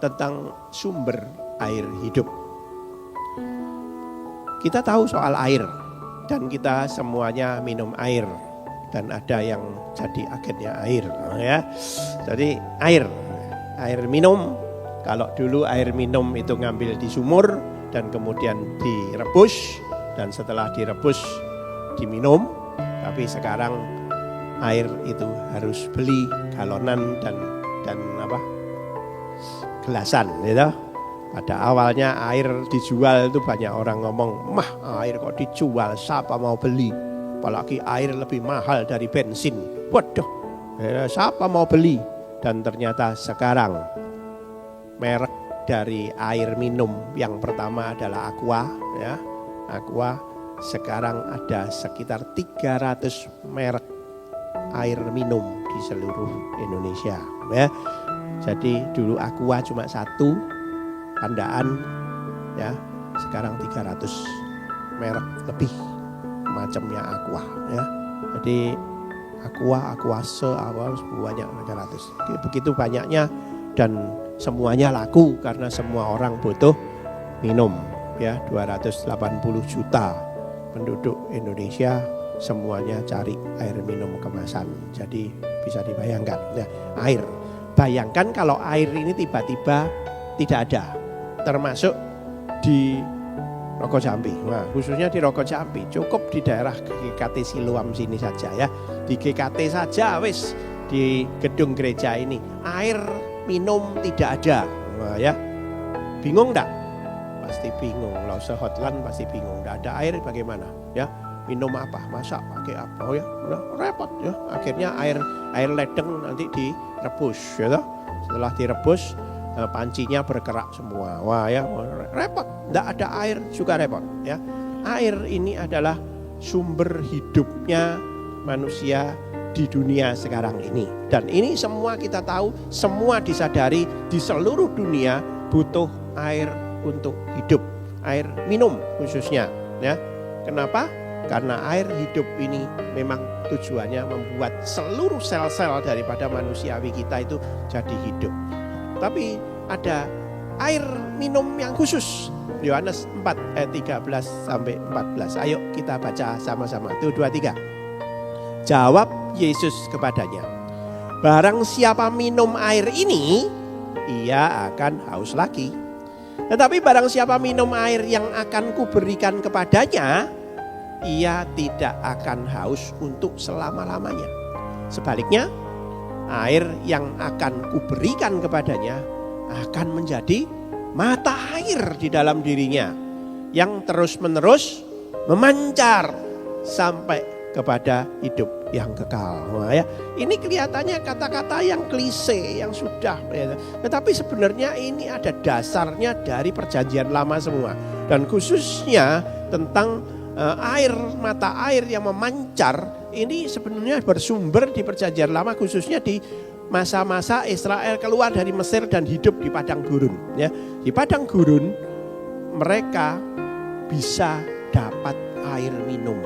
tentang sumber air hidup. Kita tahu soal air dan kita semuanya minum air dan ada yang jadi agennya air, ya. Jadi air minum. Kalau dulu air minum itu ngambil di sumur dan kemudian direbus dan setelah direbus diminum. Tapi sekarang air itu harus beli galonan dan gelasan, gitu. Pada awalnya air dijual itu banyak orang ngomong, mah air kok dijual, siapa mau beli? Apalagi air lebih mahal dari bensin. Waduh, siapa mau beli? Dan ternyata sekarang merek dari air minum yang pertama adalah Aqua, ya. Aqua sekarang ada sekitar 300 merek air minum di seluruh Indonesia, ya. Jadi dulu Aqua cuma satu Pandaan, ya. Sekarang 300 merek lebih macamnya Aqua, ya. Jadi Aquase, banyak 300. Begitu banyaknya dan semuanya laku karena semua orang butuh minum, ya. 280 juta penduduk Indonesia semuanya cari air minum kemasan. Jadi bisa dibayangkan, ya, air. Bayangkan kalau air ini tiba-tiba tidak ada, termasuk di Rokojambi. Nah, khususnya di Rokojambi, cukup di daerah GKT Siloam sini saja, ya. Di GKT saja wis, di gedung gereja ini air minum tidak ada. Nah, ya. Bingung enggak? Pasti bingung. Kalau se-hotline pasti bingung. Enggak ada air bagaimana? Ya. Minum apa? Masak pakai apa? Oh ya, nah, repot, ya. Akhirnya air ledeng nanti direbus, ya. Setelah direbus pancinya berkerak semua. Wah, ya, repot. Tidak ada air juga repot, ya. Air ini adalah sumber hidupnya manusia di dunia sekarang ini. Dan ini semua kita tahu, semua disadari di seluruh dunia butuh air untuk hidup. Air minum khususnya, ya. Kenapa? Karena air hidup ini memang tujuannya membuat seluruh sel-sel daripada manusiawi kita itu jadi hidup. Tapi ada air minum yang khusus. Yohanes 4 ayat 13 sampai 14. Ayo kita baca sama-sama. 1, 2, 3. Jawab Yesus kepadanya, barang siapa minum air ini, ia akan haus lagi. Tetapi barang siapa minum air yang akan kuberikan kepadanya, ia tidak akan haus untuk selama-lamanya. Sebaliknya, air yang akan kuberikan kepadanya akan menjadi mata air di dalam dirinya yang terus-menerus memancar sampai kepada hidup yang kekal. Nah, ya, ini kelihatannya kata-kata yang klise, yang sudah, ya. Tetapi sebenarnya ini ada dasarnya dari perjanjian lama semua. Dan khususnya tentang air, mata air yang memancar, ini sebenarnya bersumber di perjanjian lama, khususnya di masa-masa Israel keluar dari Mesir dan hidup di padang gurun, ya. Di padang gurun mereka bisa dapat air minum,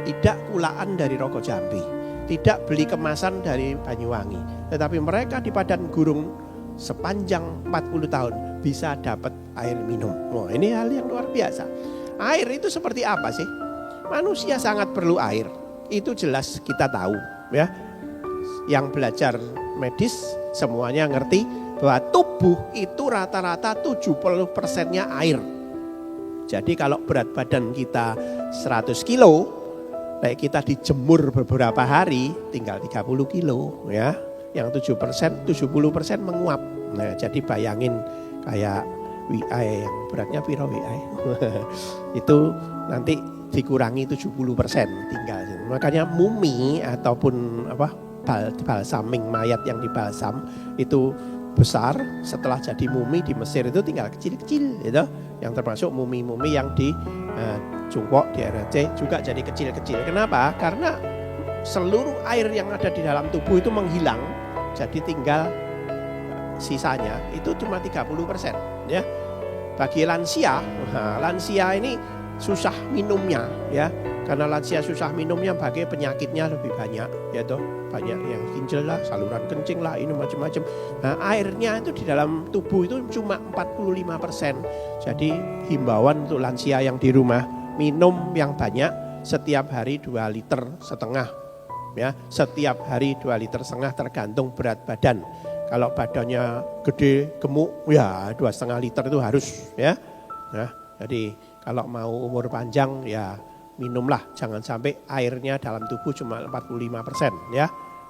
tidak kulaan dari Rokojambi, tidak beli kemasan dari Banyuwangi, tetapi mereka di padang gurun sepanjang 40 tahun bisa dapat air minum. Oh, ini hal yang luar biasa. Air itu seperti apa sih? Manusia sangat perlu air. Itu jelas kita tahu, ya. Yang belajar medis semuanya ngerti bahwa tubuh itu rata-rata 70%-nya air. Jadi kalau berat badan kita 100 kilo, kayak kita dijemur beberapa hari tinggal 30 kilo, ya. Yang 70% menguap. Nah, jadi bayangin kayak WI yang beratnya piro WI. Itu nanti dikurangi 70% tinggal. Makanya mumi ataupun balsaming mayat yang dibalsam itu besar, setelah jadi mumi di Mesir itu tinggal kecil-kecil, gitu. Yang termasuk mumi-mumi yang di Cungkok di RRC juga jadi kecil-kecil. Kenapa? Karena seluruh air yang ada di dalam tubuh itu menghilang, jadi tinggal sisanya itu cuma 30%, ya. Bagi lansia, lansia ini susah minumnya, ya. Karena lansia susah minumnya, bagai penyakitnya lebih banyak, ya toh, banyak yang ginjal lah, saluran kencing lah, ini macam-macam. Nah, airnya itu di dalam tubuh itu cuma 45%. Jadi himbauan untuk lansia yang di rumah, minum yang banyak, setiap hari 2,5 liter. Ya, setiap hari 2,5 liter tergantung berat badan. Kalau badannya gede, gemuk, ya 2,5 liter itu harus, ya. Nah, jadi kalau mau umur panjang, ya minumlah, jangan sampai airnya dalam tubuh cuma 45%, ya.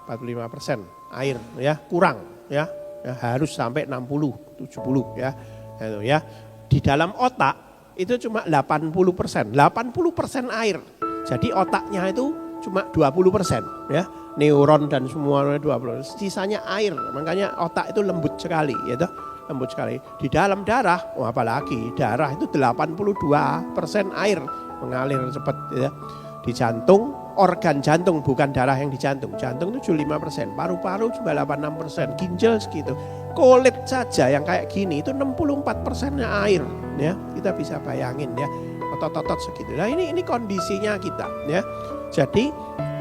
45% air, ya, kurang, ya. Ya, harus sampai 60, 70, ya. Itu, ya. Di dalam otak itu cuma 80%, 80% air. Jadi otaknya itu cuma 20%, ya. Neuron dan semuanya 20%, sisanya air. Makanya otak itu lembut sekali, ya toh. Lembut sekali. Di dalam darah, apalagi darah itu 82% air. Mengalir cepat, ya. Di jantung, organ jantung, bukan darah yang di jantung. Jantung itu 75%, paru-paru cuma 86%, ginjal segitu. Kulit saja yang kayak gini itu 64%-nya air, ya. Kita bisa bayangin, ya. Otot-otot segitu. Nah, ini kondisinya kita, ya. Jadi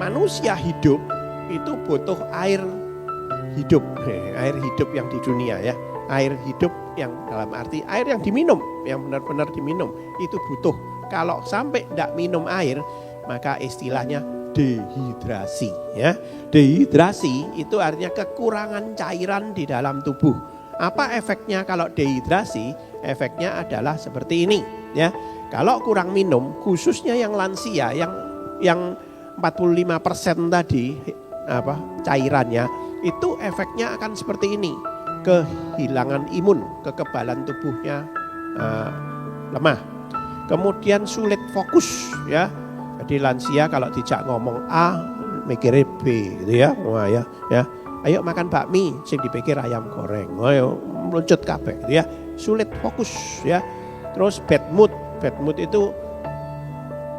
manusia hidup itu butuh air hidup, air hidup yang di dunia, ya. Air hidup yang dalam arti air yang diminum, yang benar-benar diminum itu butuh. Kalau sampai tidak minum air, maka istilahnya dehidrasi, ya. Dehidrasi itu artinya kekurangan cairan di dalam tubuh. Apa efeknya kalau dehidrasi? Efeknya adalah seperti ini, ya. Kalau kurang minum, khususnya yang lansia, yang 45% tadi cairannya, itu efeknya akan seperti ini. Kehilangan imun, kekebalan tubuhnya lemah. Kemudian sulit fokus, ya. Jadi lansia kalau dijak ngomong A, mikirnya B, gitu ya. Wah, ya. Ayo makan bakmi, sing dipikir ayam goreng. Ayo meluncur kabeh, gitu ya. Sulit fokus, ya. Terus bad mood itu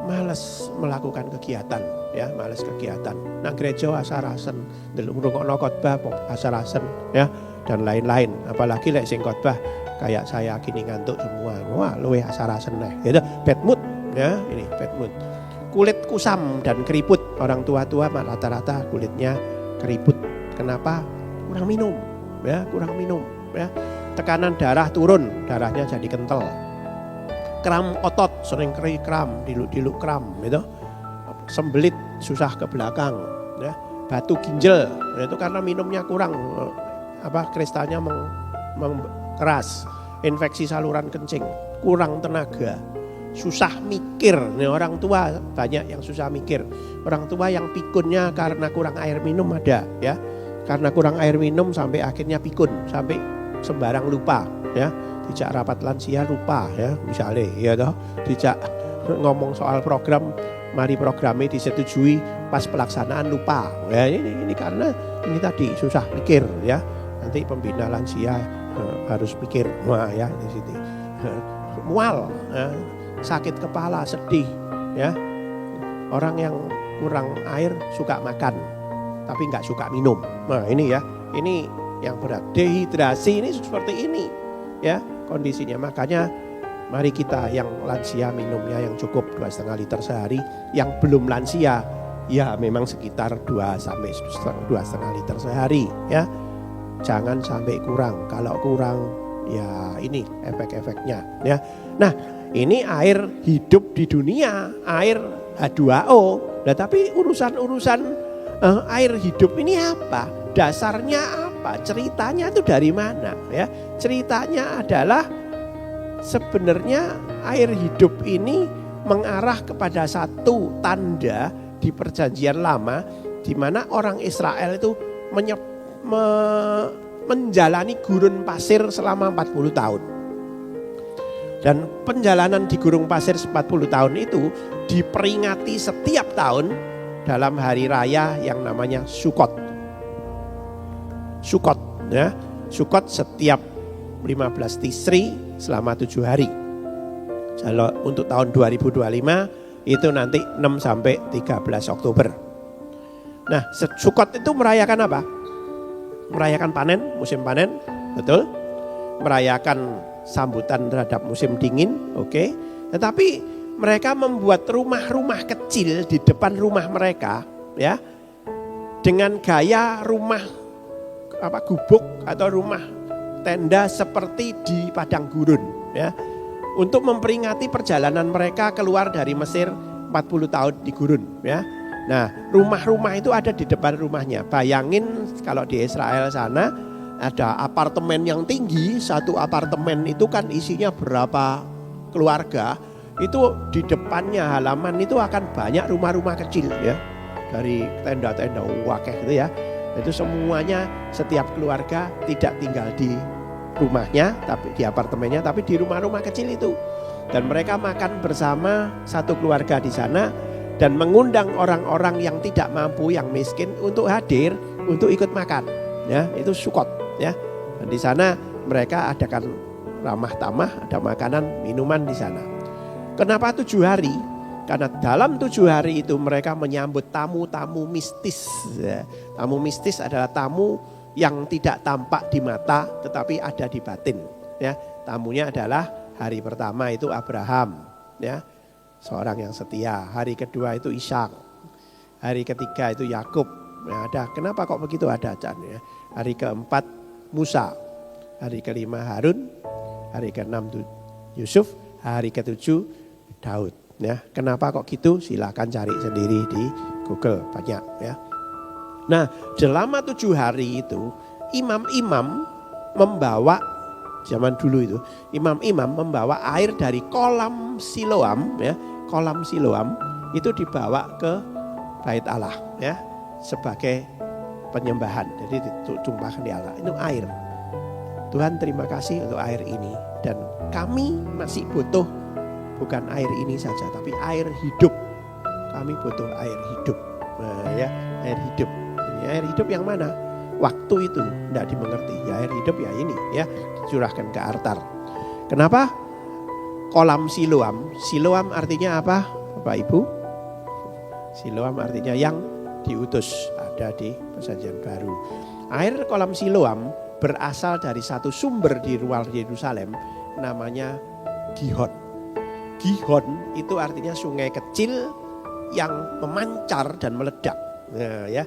malas melakukan kegiatan, ya, malas kegiatan. Nang gereja asarasen, ndelok ngrungokno khotbah asarasen, ya, dan lain-lain. Apalagi lek sing khotbah kayak saya gini ngantuk semua. Wah, luwih asarasen neh. Gitu. Bad mood, ya, ini bad mood. Kulit kusam dan keriput. Orang tua-tua rata-rata kulitnya keriput. Kenapa? Kurang minum, ya, kurang minum, ya. Tekanan darah turun, darahnya jadi kental. Kram otot, sering kram, diluk-diluk kram, gitu. Sembelit, susah ke belakang, ya. Batu ginjal, itu karena minumnya kurang, kristalnya keras. Infeksi saluran kencing, kurang tenaga, susah mikir. Nih, orang tua banyak yang susah mikir. Orang tua yang pikunnya karena kurang air minum ada, ya. Karena kurang air minum sampai akhirnya pikun, sampai sembarang lupa, ya. Dijak rapat lansia lupa, ya, misalnya, ya toh. Dijak ngomong soal program, mari programnya disetujui, pas pelaksanaan lupa. Ya, ini karena ini tadi susah mikir, ya. Nanti pembina lansia harus mikir, wah, ya, di situ. Mual, ya, sakit kepala, sedih, ya. Orang yang kurang air suka makan, tapi nggak suka minum. Nah, ini, ya, ini yang berat. Dehidrasi ini seperti ini, ya, kondisinya. Makanya mari kita yang lansia minumnya yang cukup 2,5 liter sehari. Yang belum lansia, ya memang sekitar 2,5 liter sehari, ya. Jangan sampai kurang. Kalau kurang, ya ini efek-efeknya, ya. Nah, ini air hidup di dunia, air H2O. Nah, tapi urusan air hidup ini apa? Dasarnya apa? Ceritanya itu dari mana, ya? Ceritanya adalah sebenarnya air hidup ini mengarah kepada satu tanda di Perjanjian Lama, di mana orang Israel itu menjalani gurun pasir selama 40 tahun. Dan perjalanan di gurun pasir 40 tahun itu diperingati setiap tahun dalam hari raya yang namanya Sukot. Sukot, ya. Sukot setiap 15 Tisri selama 7 hari. Kalau untuk tahun 2025 itu nanti 6 sampai 13 Oktober. Nah, Sukot itu merayakan apa? Merayakan panen, musim panen, betul? Merayakan sambutan terhadap musim dingin, oke. Tetapi mereka membuat rumah-rumah kecil di depan rumah mereka, ya, dengan gaya rumah gubuk atau rumah tenda seperti di padang gurun, ya, untuk memperingati perjalanan mereka keluar dari Mesir 40 tahun di gurun, ya. Nah, rumah-rumah itu ada di depan rumahnya. Bayangin kalau di Israel sana ada apartemen yang tinggi, satu apartemen itu kan isinya berapa keluarga, itu di depannya halaman itu akan banyak rumah-rumah kecil, ya, dari tenda-tenda wakeh gitu, ya. Itu semuanya, setiap keluarga tidak tinggal di rumahnya, tapi di apartemennya, tapi di rumah-rumah kecil itu. Dan mereka makan bersama satu keluarga di sana dan mengundang orang-orang yang tidak mampu, yang miskin untuk hadir untuk ikut makan, ya. Itu Sukot, ya. Dan di sana mereka adakan ramah tamah, ada makanan, minuman di sana. Kenapa 7 hari? Karena dalam 7 hari itu mereka menyambut tamu-tamu mistis. Ya. Tamu mistis adalah tamu yang tidak tampak di mata tetapi ada di batin, ya. Tamunya adalah hari pertama itu Abraham, ya, seorang yang setia. Hari kedua itu Ishak. Hari ketiga itu Yakub. Ya, ada. Kenapa kok begitu ada, Chan, ya? Hari keempat Musa. Hari kelima Harun. Hari keenam Yusuf. Hari ketujuh Daud. Ya, kenapa kok gitu? Silakan cari sendiri di Google, banyak, ya. Nah, selama 7 hari itu imam-imam membawa, zaman dulu itu imam-imam membawa air dari kolam Siloam, ya. Kolam Siloam itu dibawa ke Bait Allah, ya, sebagai penyembahan. Jadi ditumpahkan di Allah. Itu air. Tuhan, terima kasih untuk air ini, dan kami masih butuh bukan air ini saja, tapi air hidup. Kami butuh air hidup. Nah, ya, air hidup. Ini air hidup yang mana? Waktu itu tidak dimengerti. Ya, air hidup ya ini, ya, dicurahkan ke altar. Kenapa? Kolam Siloam. Siloam artinya apa, Bapak Ibu? Siloam artinya yang diutus, ada di Perjanjian Baru. Air kolam Siloam berasal dari satu sumber di luar Yerusalem, namanya Gihon. Gihon itu artinya sungai kecil yang memancar dan meledak. Nah, ya,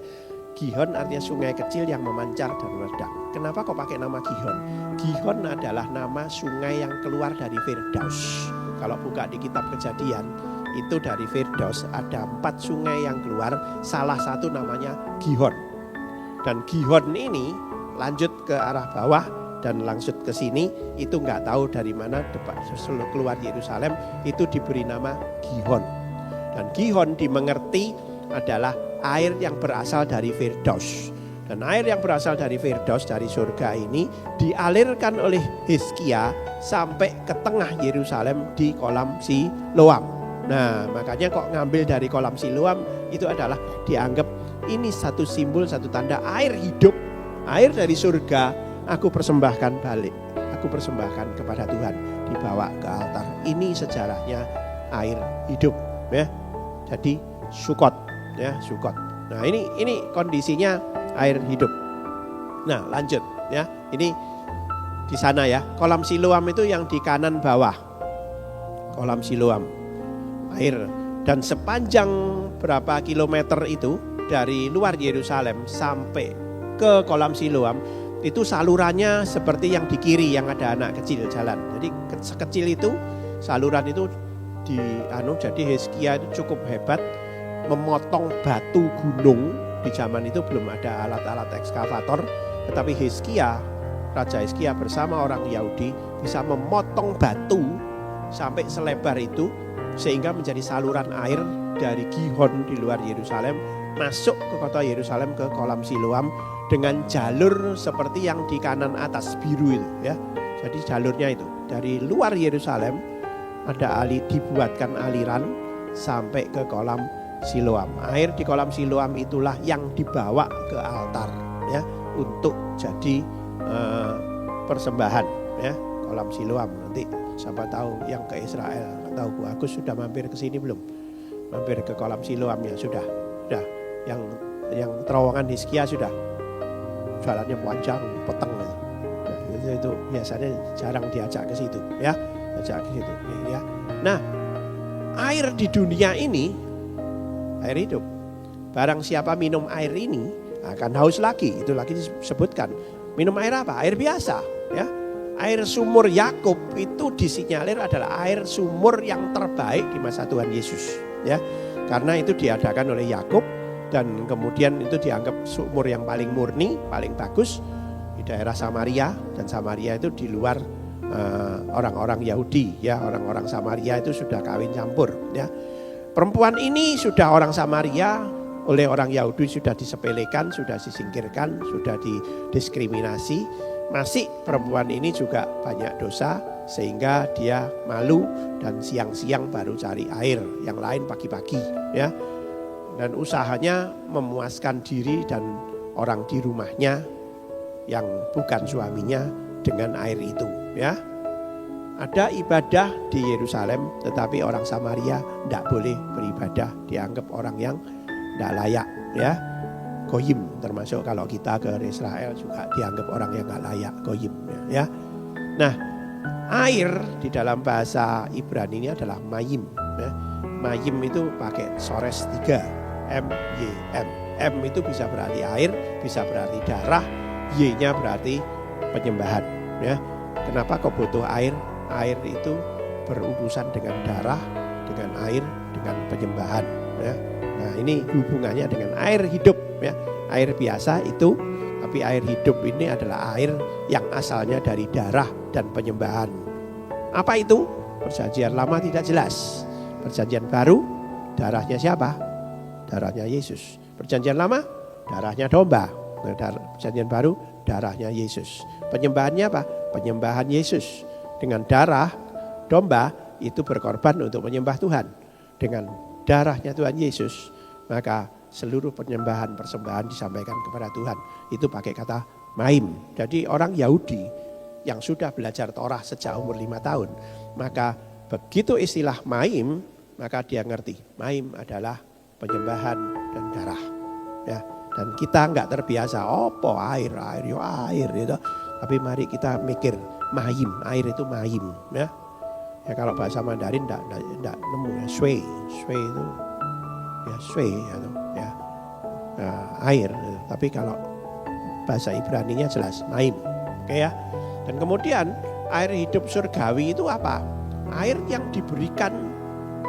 Gihon artinya sungai kecil yang memancar dan meledak. Kenapa kok pakai nama Gihon? Gihon adalah nama sungai yang keluar dari Firdaus. Kalau buka di kitab Kejadian, itu dari Firdaus ada 4 sungai yang keluar, salah satu namanya Gihon. Dan Gihon ini lanjut ke arah bawah dan langsung ke sini, itu nggak tahu dari mana keluar Yerusalem, itu diberi nama Gihon. Dan Gihon dimengerti adalah air yang berasal dari Firdaus. Dan air yang berasal dari Firdaus, dari surga ini, dialirkan oleh Hizkia sampai ke tengah Yerusalem di kolam Siloam. Nah, makanya kok ngambil dari kolam Siloam, itu adalah dianggap ini satu simbol, satu tanda air hidup, air dari surga. Aku persembahkan balik, aku persembahkan kepada Tuhan, dibawa ke altar. Ini sejarahnya air hidup, ya. Jadi Sukot, ya, Sukot. Nah, ini kondisinya air hidup. Nah, lanjut, ya. Ini di sana, ya. Kolam Siloam itu yang di kanan bawah. Kolam Siloam. Air, dan sepanjang berapa kilometer itu dari luar Yerusalem sampai ke kolam Siloam, itu salurannya seperti yang di kiri yang ada anak kecil jalan. Jadi sekecil itu saluran itu jadi Hizkia itu cukup hebat memotong batu gunung. Di zaman itu belum ada alat-alat ekskavator, tetapi Raja Hizkia bersama orang Yahudi bisa memotong batu sampai selebar itu, sehingga menjadi saluran air dari Gihon di luar Yerusalem masuk ke kota Yerusalem, ke kolam Siloam, dengan jalur seperti yang di kanan atas biru itu, ya. Jadi jalurnya itu dari luar Yerusalem dibuatkan aliran sampai ke kolam Siloam. Air di kolam Siloam itulah yang dibawa ke altar, ya, untuk jadi persembahan, ya. Kolam Siloam, nanti siapa tahu yang ke Israel, tahu Bu Agus sudah mampir ke sini belum? Mampir ke kolam Siloam ya? Sudah. Yang terowongan Hizkia sudah. Jalannya panjang, peteng. Nah, itu biasanya jarang diajak ke situ, ya. Ajak ke situ, ya. Nah, air di dunia ini air hidup. Barang siapa minum air ini akan haus lagi. Itu lagi disebutkan. Minum air apa? Air biasa, ya. Air sumur Yakub itu disinyalir adalah air sumur yang terbaik di masa Tuhan Yesus, ya. Karena itu diadakan oleh Yakub dan kemudian itu dianggap sumur yang paling murni, paling bagus di daerah Samaria, dan Samaria itu di luar orang-orang Yahudi, ya. Orang-orang Samaria itu sudah kawin campur, ya. Perempuan ini sudah orang Samaria, oleh orang Yahudi sudah disepelekan, sudah disingkirkan, sudah didiskriminasi. Masih perempuan ini juga banyak dosa sehingga dia malu dan siang-siang baru cari air, yang lain pagi-pagi, ya. Dan usahanya memuaskan diri dan orang di rumahnya yang bukan suaminya dengan air itu, ya. Ada ibadah di Yerusalem, tetapi orang Samaria tidak boleh beribadah, dianggap orang yang tidak layak, ya. Goyim, termasuk kalau kita ke Israel juga dianggap orang yang nggak layak, goyim, ya. Nah, air di dalam bahasa Ibrani ini adalah mayim, ya. Mayim itu pakai sores 3, M-Y-M. M itu bisa berarti air, bisa berarti darah, Y-nya berarti penyembahan, ya. Kenapa kok butuh air? Air itu berurusan dengan darah, dengan air, dengan penyembahan, ya. Nah, ini hubungannya dengan air hidup, ya. Air biasa itu, tapi air hidup ini adalah air yang asalnya dari darah dan penyembahan. Apa itu? Perjanjian lama tidak jelas. Perjanjian baru, darahnya siapa? Darahnya Yesus. Perjanjian lama, darahnya domba. Perjanjian baru, darahnya Yesus. Penyembahannya apa? Penyembahan Yesus. Dengan darah domba itu berkorban untuk menyembah Tuhan. Dengan darahnya Tuhan Yesus, maka seluruh penyembahan persembahan disampaikan kepada Tuhan. Itu pakai kata maim. Jadi orang Yahudi yang sudah belajar Torah sejak umur 5 tahun, maka begitu istilah maim, maka dia ngerti maim adalah penyembahan dan darah, ya. Dan kita nggak terbiasa, opo air yo air gitu. Tapi mari kita mikir maim, air itu maim, ya. Ya kalau bahasa Mandarin enggak nemu ya, shui itu ya shui ya. Nah, air, tapi kalau bahasa Ibraninya jelas maim. Oke ya. Dan kemudian air hidup surgawi itu apa? Air yang diberikan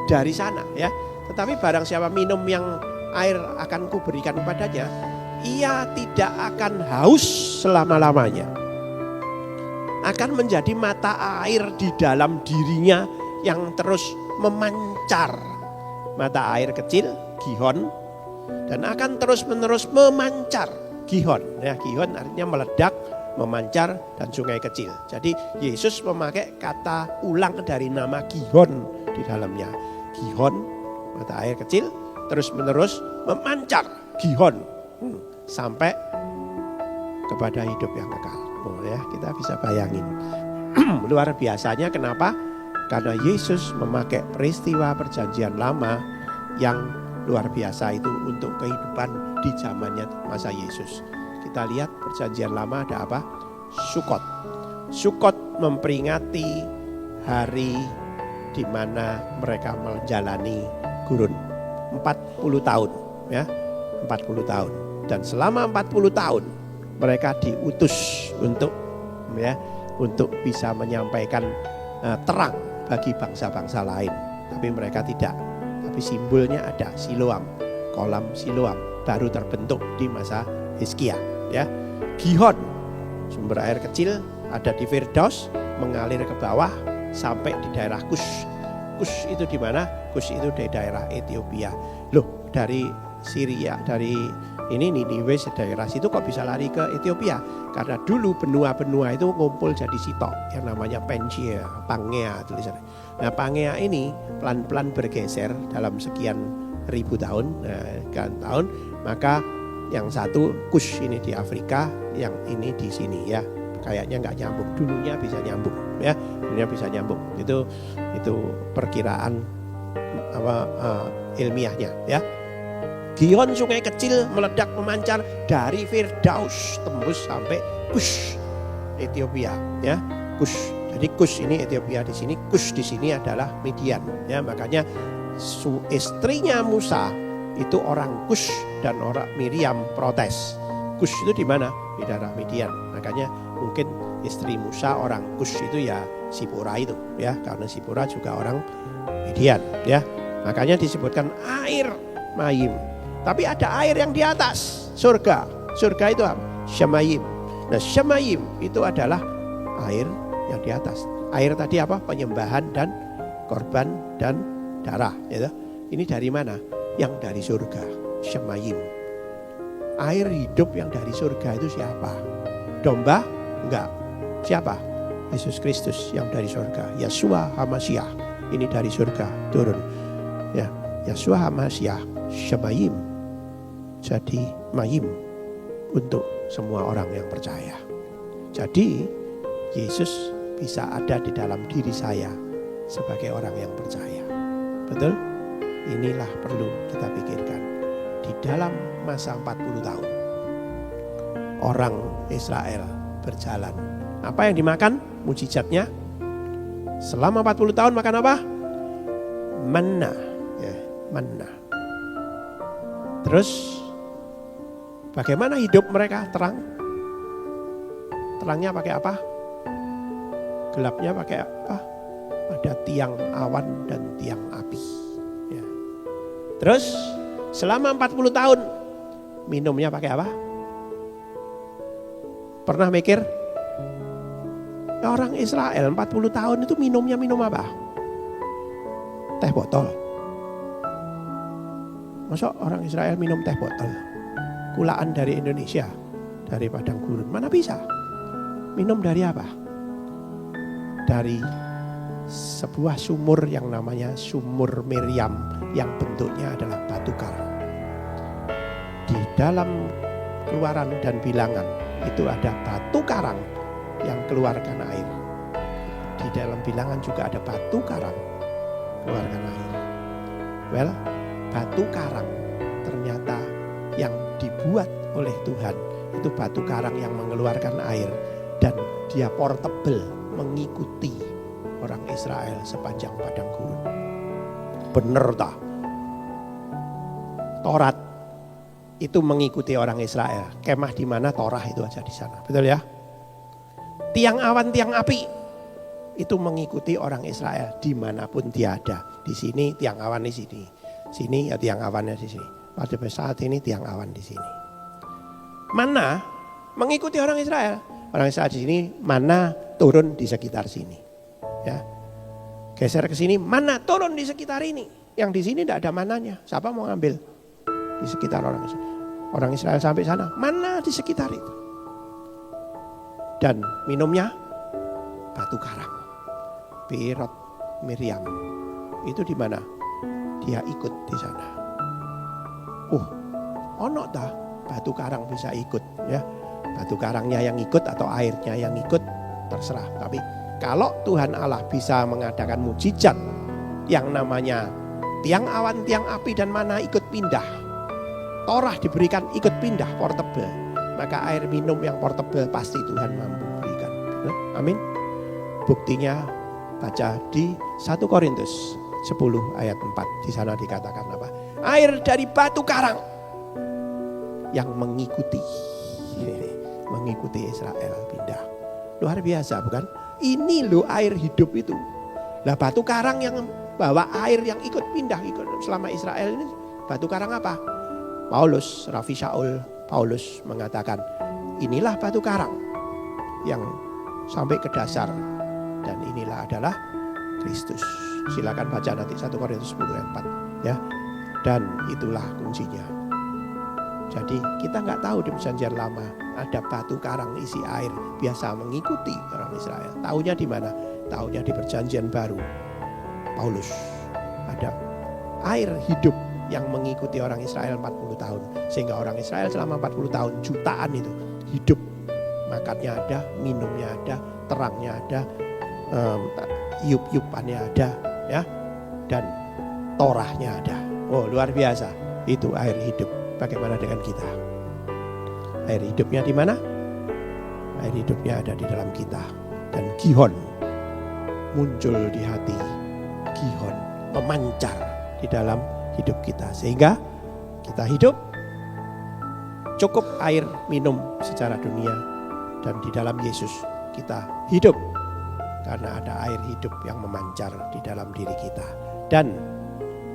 dari sana, ya. Tetapi barang siapa minum yang air akan kuberikan kepadanya, ia tidak akan haus selama-lamanya. Akan menjadi mata air di dalam dirinya yang terus memancar. Mata air kecil, Gihon, dan akan terus-menerus memancar, Gihon. Ya, Gihon artinya meledak, memancar, dan sungai kecil. Jadi Yesus memakai kata ulang dari nama Gihon di dalamnya. Gihon, mata air kecil, terus-menerus memancar, Gihon, sampai kepada hidup yang kekal. Oh ya, kita bisa bayangin. Luar biasanya kenapa? Karena Yesus memakai peristiwa perjanjian lama yang luar biasa itu untuk kehidupan di zamannya masa Yesus. Kita lihat perjanjian lama ada apa? Sukot. Sukot memperingati hari di mana mereka menjalani gurun 40 tahun, ya. 40 tahun. Dan selama 40 tahun mereka diutus untuk bisa menyampaikan terang bagi bangsa-bangsa lain. Tapi mereka tidak. Tapi simbolnya ada, Siloam, kolam Siloam baru terbentuk di masa Hizkia, ya. Gihon, sumber air kecil ada di Firdaus, mengalir ke bawah sampai di daerah Kus. Kus itu di mana? Kus itu di daerah Ethiopia. Loh, dari Syria, dari ini Niniwe daerah situ kok bisa lari ke Ethiopia? Karena dulu benua-benua itu ngumpul jadi sitok yang namanya Pangea tulisannya. Nah, Pangea ini pelan-pelan bergeser dalam sekian ribu tahun, maka yang satu Kush ini di Afrika, yang ini di sini, ya. Kayaknya nggak nyambung, dulunya bisa nyambung, ya. Dulunya bisa nyambung. Itu perkiraan ilmiahnya, ya. Gihon sungai kecil meledak memancar dari Firdaus tembus sampai Kush Ethiopia, ya. Kush. Jadi Kush ini Ethiopia di sini, Kush di sini adalah Midian, ya. Makanya istrinya Musa itu orang Kus dan orang Miriam protes. Kus itu di mana? Di daerah Midian. Makanya mungkin istri Musa orang Kus itu ya Sipora itu ya, karena Sipora juga orang Midian ya. Makanya disebutkan air Mayim. Tapi ada air yang di atas, surga. Surga itu apa? Shamayim. Nah, Shamayim itu adalah air yang di atas. Air tadi apa? Penyembahan dan korban dan darah ya. Ini dari mana? Yang dari surga, Shamayim. Air hidup yang dari surga itu siapa? Domba? Enggak. Siapa? Yesus Kristus yang dari surga. Yeshua HaMashiach. Ini dari surga turun. Ya, Yeshua HaMashiach, Shamayim. Jadi Mayim untuk semua orang yang percaya. Jadi Yesus bisa ada di dalam diri saya sebagai orang yang percaya. Betul? Inilah perlu kita pikirkan. Di dalam masa 40 tahun orang Israel berjalan. Apa yang dimakan? Mujizatnya. Selama 40 tahun makan apa? Manna. Ya, manna. Terus bagaimana hidup mereka? Terang. Terangnya pakai apa? Gelapnya pakai apa? Ada tiang awan dan tiang api. Ya. Terus selama 40 tahun minumnya pakai apa? Pernah mikir? Orang Israel 40 tahun itu minumnya minum apa? Teh botol. Masa orang Israel minum teh botol? Kulaan dari Indonesia, dari padang gurun. Mana bisa? Minum dari apa? Dari sebuah sumur yang namanya sumur Miriam, yang bentuknya adalah batu karang. Di dalam Keluaran dan Bilangan itu ada batu karang yang keluarkan air. Di dalam Bilangan juga ada batu karang keluarkan air. Well, batu karang ternyata yang dibuat oleh Tuhan itu batu karang yang mengeluarkan air, dan dia portable, mengikuti orang Israel sepanjang padang gurun. Bener tak? Taurat itu mengikuti orang Israel. Kemah di mana, Torah itu aja di sana. Betul ya? Tiang awan, tiang api itu mengikuti orang Israel dimanapun dia ada. Di sini tiang awan di sini, sini ya tiang awannya di sini. Pada saat ini tiang awan di sini. Mana mengikuti orang Israel. Orang Israel di sini, mana turun di sekitar sini. Ya, geser ke sini, mana turun di sekitar ini. Yang di sini tidak ada mananya. Siapa mau ambil di sekitar orang Israel? Orang Israel sampai sana, mana di sekitar itu. Dan minumnya batu karang. Pirot Miriam. Itu di mana? Dia ikut di sana. Ono dah batu karang bisa ikut ya. Batu karangnya yang ikut atau airnya yang ikut terserah. Tapi kalau Tuhan Allah bisa mengadakan mujizat yang namanya tiang awan, tiang api dan mana ikut pindah. Torah diberikan ikut pindah, portable. Maka air minum yang portable pasti Tuhan mampu berikan. Amin. Buktinya baca di 1 Korintus 10 ayat 4. Di sana dikatakan apa? Air dari batu karang yang mengikuti Israel pindah. Luar biasa bukan? Ini loh air hidup itu. Lah batu karang yang bawa air yang ikut pindah selama Israel ini batu karang apa? Paulus, Rafi Shaul Paulus mengatakan inilah batu karang yang sampai ke dasar, dan inilah adalah Kristus. Silakan baca nanti 1 Korintus 10 ayat 4 ya. Dan itulah kuncinya. Jadi kita nggak tahu di perjanjian lama ada batu karang isi air biasa mengikuti orang Israel. Taunya di mana? Taunya di perjanjian baru. Paulus ada air hidup yang mengikuti orang Israel 40 tahun. Sehingga orang Israel selama 40 tahun jutaan itu hidup. Makannya ada, minumnya ada, terangnya ada, yup-yupannya ada ya. Dan Torahnya ada. Oh luar biasa. Itu air hidup. Bagaimana dengan kita? Air hidupnya di mana? Air hidupnya ada di dalam kita. Dan Gihon muncul di hati. Gihon memancar di dalam hidup kita. Sehingga kita hidup, cukup air minum secara dunia, dan di dalam Yesus kita hidup karena ada air hidup yang memancar di dalam diri kita. Dan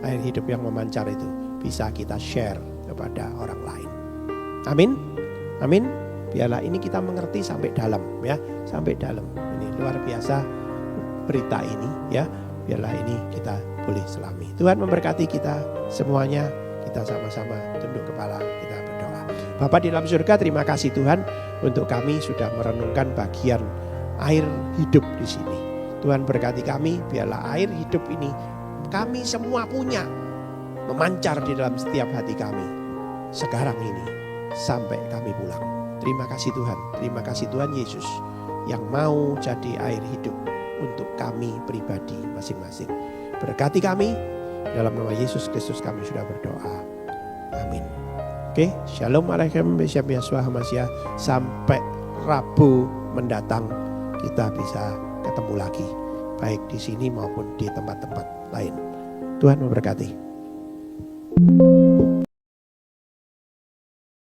air hidup yang memancar itu bisa kita share kepada orang lain. Amin. Amin. Biarlah ini kita mengerti sampai dalam, ya, sampai dalam. Ini luar biasa berita ini, ya. Biarlah ini kita boleh selami. Tuhan memberkati kita semuanya. Kita sama-sama tunduk kepala, kita berdoa. Bapa di dalam surga, terima kasih Tuhan untuk kami sudah merenungkan bagian air hidup di sini. Tuhan berkati kami, biarlah air hidup ini kami semua punya, memancar di dalam setiap hati kami sekarang ini sampai kami pulang. Terima kasih Tuhan, terima kasih Tuhan Yesus yang mau jadi air hidup untuk kami pribadi masing-masing. Berkati kami, dalam nama Yesus Kristus kami sudah berdoa. Amin. Oke, Shalom Alaikum Bisham Yahshua Hamasya. Sampai Rabu mendatang kita bisa ketemu lagi, baik di sini maupun di tempat-tempat lain. Tuhan memberkati.